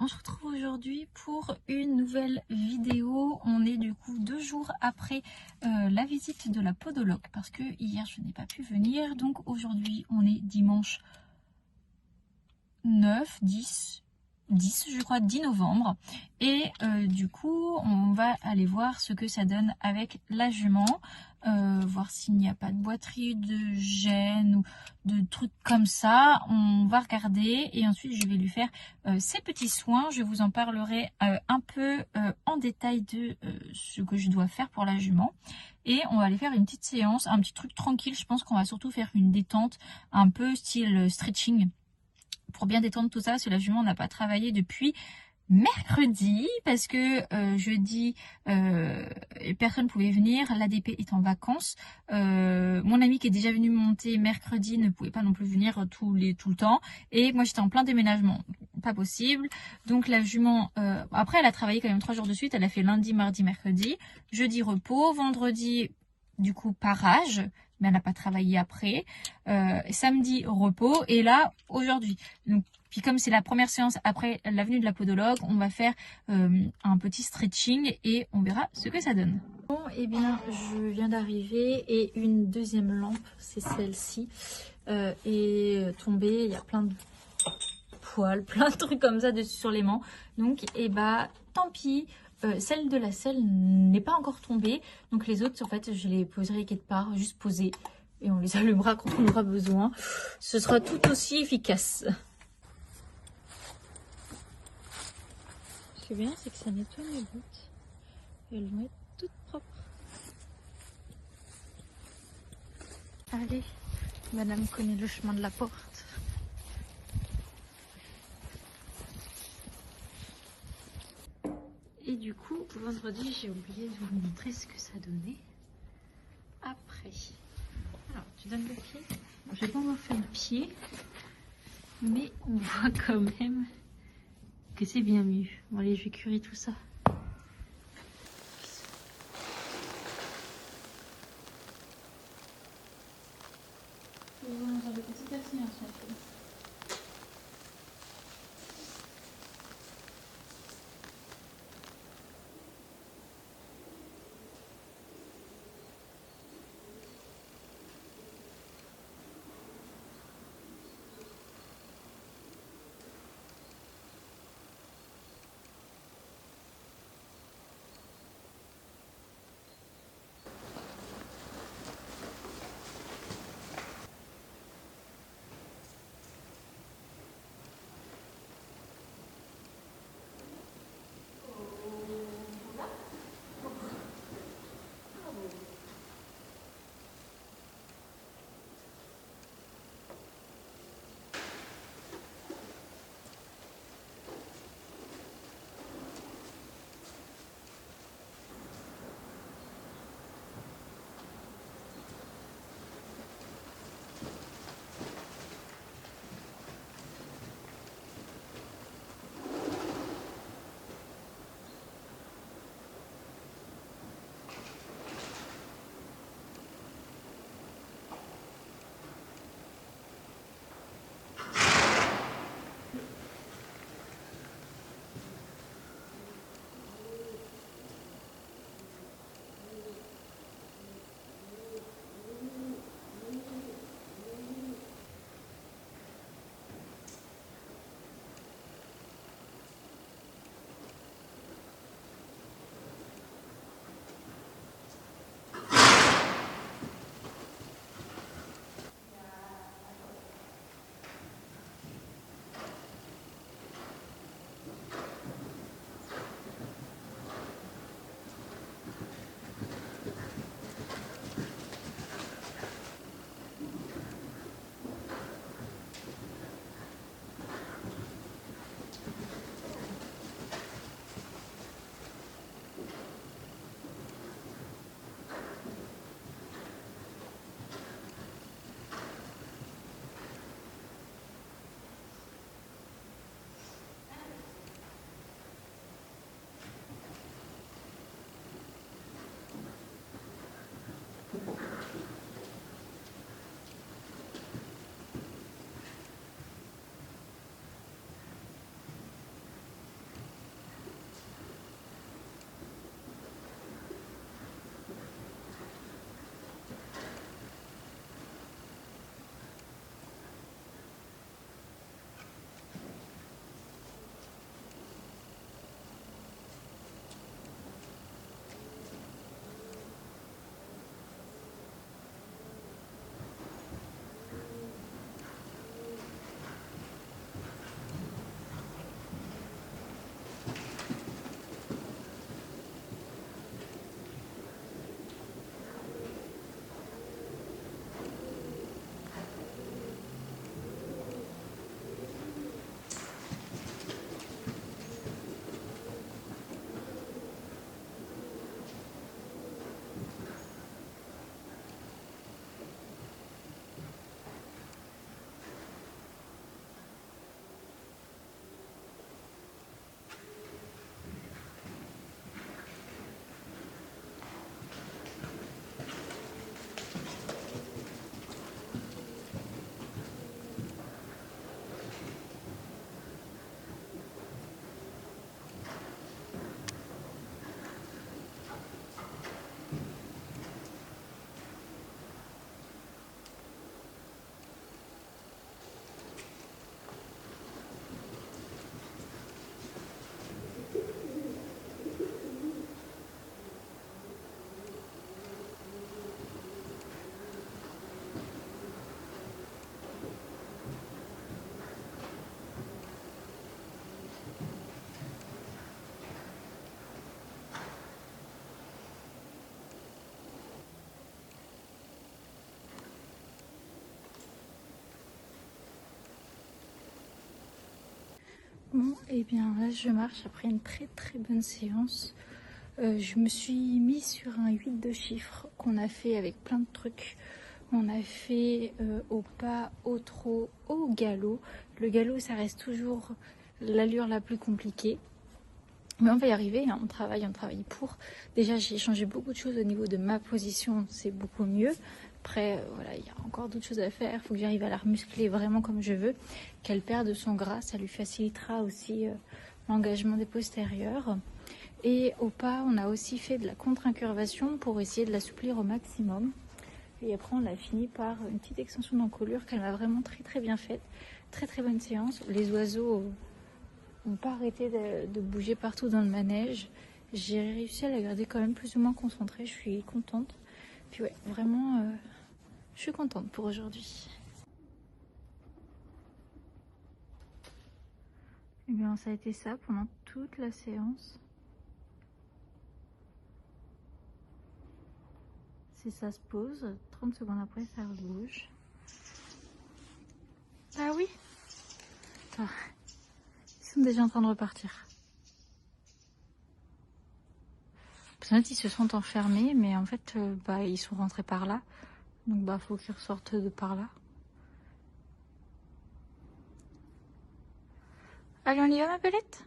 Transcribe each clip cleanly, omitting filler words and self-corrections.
On se retrouve aujourd'hui pour une nouvelle vidéo. On est du coup 2 jours après la visite de la podologue parce que hier je n'ai pas pu venir. Donc aujourd'hui on est dimanche 9, 10 je crois, 10 novembre. Et du coup on va aller voir ce que ça donne avec la jument. Voir s'il n'y a pas de boiterie, de gêne ou de trucs comme ça. On va regarder et ensuite je vais lui faire ses petits soins. Je vous en parlerai un peu en détail de ce que je dois faire pour la jument. Et on va aller faire une petite séance, un petit truc tranquille. Je pense qu'on va surtout faire une détente un peu style stretching pour bien détendre tout ça, parce que la jument n'a pas travaillé depuis mercredi parce que jeudi personne pouvait venir, l'ADP est en vacances, mon ami qui est déjà venu monter mercredi ne pouvait pas non plus venir tout le temps, et moi j'étais en plein déménagement, pas possible. Donc la jument après elle a travaillé quand même 3 jours de suite, elle a fait lundi, mardi, mercredi, jeudi repos, vendredi du coup parage, mais elle n'a pas travaillé après, samedi repos, et là aujourd'hui. Donc puis comme c'est la première séance après la venue de la podologue, on va faire un petit stretching et on verra ce que ça donne. Bon, et bien je viens d'arriver et une deuxième lampe, c'est celle-ci, est tombée. Il y a plein de poils, plein de trucs comme ça dessus sur l'aimant. Donc et bah tant pis. Celle de la selle n'est pas encore tombée. Donc les autres en fait je les poserai quelque part, juste posées. Et on les allumera quand on aura besoin. Ce sera tout aussi efficace. Ce qui est bien, c'est que ça nettoie mes bottes. Et elles vont être toutes propres. Allez, madame connaît le chemin de la porte. Et du coup, vendredi, j'ai oublié de vous montrer ce que ça donnait après. Alors, tu donnes le pied. Bon, je vais pas encore faire le pied, mais on voit quand même que c'est bien mieux. Bon, allez, je vais curer tout ça. Bon, et bien là je marche après une très bonne séance. Je me suis mis sur un 8 de chiffres qu'on a fait avec plein de trucs. On a fait au pas, au trot, au galop. Le galop, ça reste toujours l'allure la plus compliquée. Mais on va y arriver, hein. On travaille pour. Déjà, j'ai changé beaucoup de choses au niveau de ma position, c'est beaucoup mieux. Après, voilà, il y a encore d'autres choses à faire. Il faut que j'arrive à la remuscler vraiment comme je veux. Qu'elle perde son gras, ça lui facilitera aussi l'engagement des postérieurs. Et au pas, on a aussi fait de la contre-incurvation pour essayer de l'assouplir au maximum. Et après, on a fini par une petite extension d'encolure qu'elle m'a vraiment très bien faite. Très bonne séance. Les oiseaux n'ont pas arrêté de bouger partout dans le manège. J'ai réussi à la garder quand même plus ou moins concentrée. Je suis contente. Puis ouais, vraiment, je suis contente pour aujourd'hui. Et bien, ça a été ça pendant toute la séance. Si ça se pose, 30 secondes après, ça rebouge. Ah oui. Ah, ils sont déjà en train de repartir. Peut-être ils se sont enfermés, mais en fait, ils sont rentrés par là. Donc, faut qu'ils ressortent de par là. Allez, on y va, ma belette ?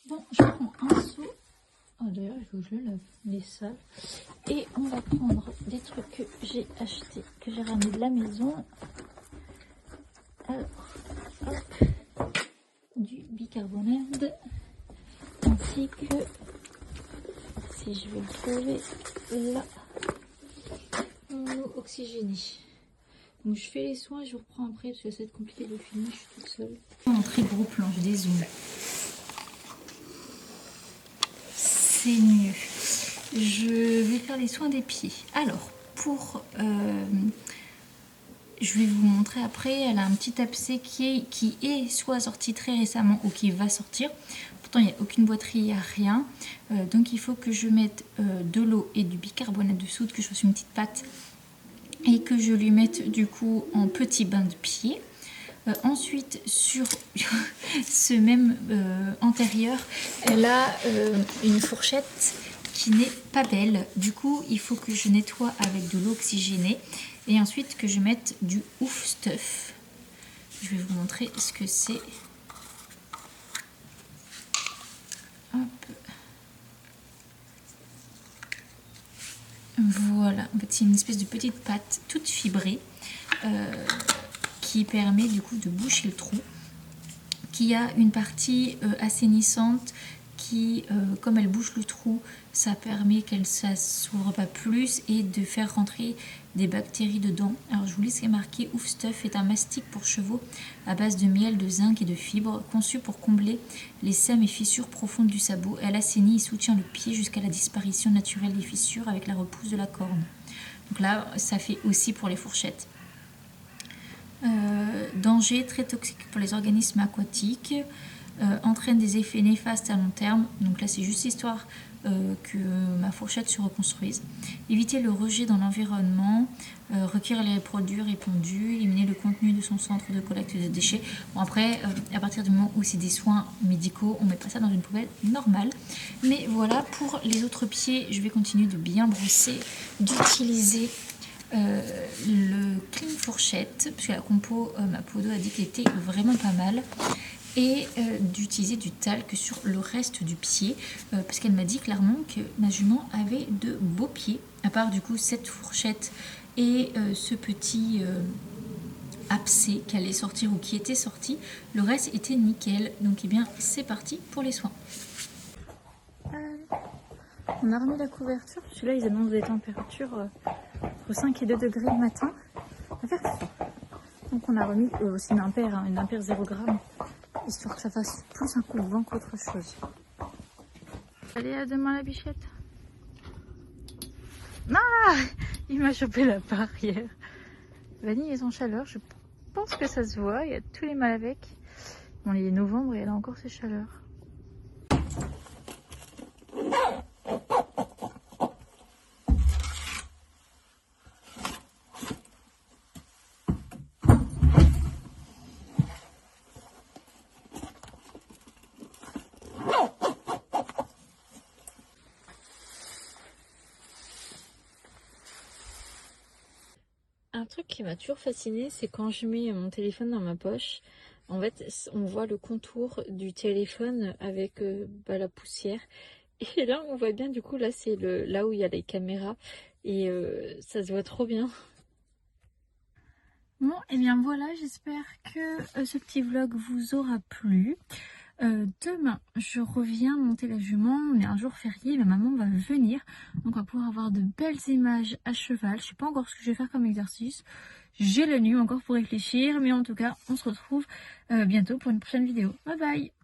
Bon, je prends un seau. Oh, d'ailleurs, il faut que je le lave, les salles. Et on va prendre des trucs que j'ai achetés, que j'ai ramenés de la maison. Alors, hop, du bicarbonate, ainsi que, si je vais le trouver là, mono-oxygéné. Donc je fais les soins et je vous reprends après parce que ça va être compliqué de filmer, je suis toute seule. En très gros plan, je dézoome. C'est mieux. Je vais faire les soins des pieds. Alors, je vais vous montrer après, elle a un petit abcès qui est soit sorti très récemment ou qui va sortir. Pourtant, il n'y a aucune boiterie, il n'y a rien. Donc, il faut que je mette de l'eau et du bicarbonate de soude, que je fasse une petite pâte et que je lui mette du coup en petit bain de pied. Ensuite, sur ce même antérieur, elle a une fourchette qui n'est pas belle. Du coup, il faut que je nettoie avec de l'eau oxygénée et ensuite que je mette du Ouf Stuff. Je vais vous montrer ce que c'est. Hop. Voilà, en fait, c'est une espèce de petite pâte toute fibrée qui permet du coup de boucher le trou, qui a une partie assainissante qui, comme elle bouche le trou, ça permet qu'elle ne s'ouvre pas plus et de faire rentrer des bactéries dedans. Alors je vous laisse marquer, Ouf Stuff est un mastic pour chevaux à base de miel, de zinc et de fibres, conçu pour combler les sèmes et fissures profondes du sabot. Elle assainit et soutient le pied jusqu'à la disparition naturelle des fissures avec la repousse de la corne. Donc là, ça fait aussi pour les fourchettes. Danger très toxique pour les organismes aquatiques, entraîne des effets néfastes à long terme. Donc là, c'est juste histoire que ma fourchette se reconstruise. Éviter le rejet dans l'environnement, recueillir les produits répandus, éliminer le contenu de son centre de collecte de déchets. Bon, après, à partir du moment où c'est des soins médicaux, on met pas ça dans une poubelle normale. Mais voilà, pour les autres pieds, je vais continuer de bien brosser, d'utiliser le clean fourchette, parce que la compo, ma podo a dit qu'elle était vraiment pas mal, et d'utiliser du talc sur le reste du pied, parce qu'elle m'a dit clairement que ma jument avait de beaux pieds, à part du coup cette fourchette et ce petit abcès qui allait sortir ou qui était sorti. Le reste était nickel. Donc eh bien c'est parti pour les soins. On a remis la couverture. Celui-là ils annoncent des températures entre 5 et 2 degrés le matin. Ça va faire froid. Donc on a remis aussi une impair 0 g, histoire que ça fasse plus un coup de vent qu'autre chose. Allez, à demain la bichette. Ah, il m'a chopé la barrière. Vanille est en chaleur, je pense que ça se voit, il y a tous les mâles avec. Bon, il est novembre et elle a encore ses chaleurs. Un truc qui m'a toujours fasciné, c'est quand je mets mon téléphone dans ma poche, en fait, on voit le contour du téléphone avec la poussière. Et là, on voit bien, du coup, là, c'est là où il y a les caméras. Et ça se voit trop bien. Bon, et bien voilà, j'espère que ce petit vlog vous aura plu. Demain, je reviens monter la jument. On est un jour férié, ma maman va venir. Donc on va pouvoir avoir de belles images à cheval. Je sais pas encore ce que je vais faire comme exercice. J'ai la nuit encore pour réfléchir. Mais en tout cas, on se retrouve bientôt pour une prochaine vidéo. Bye bye!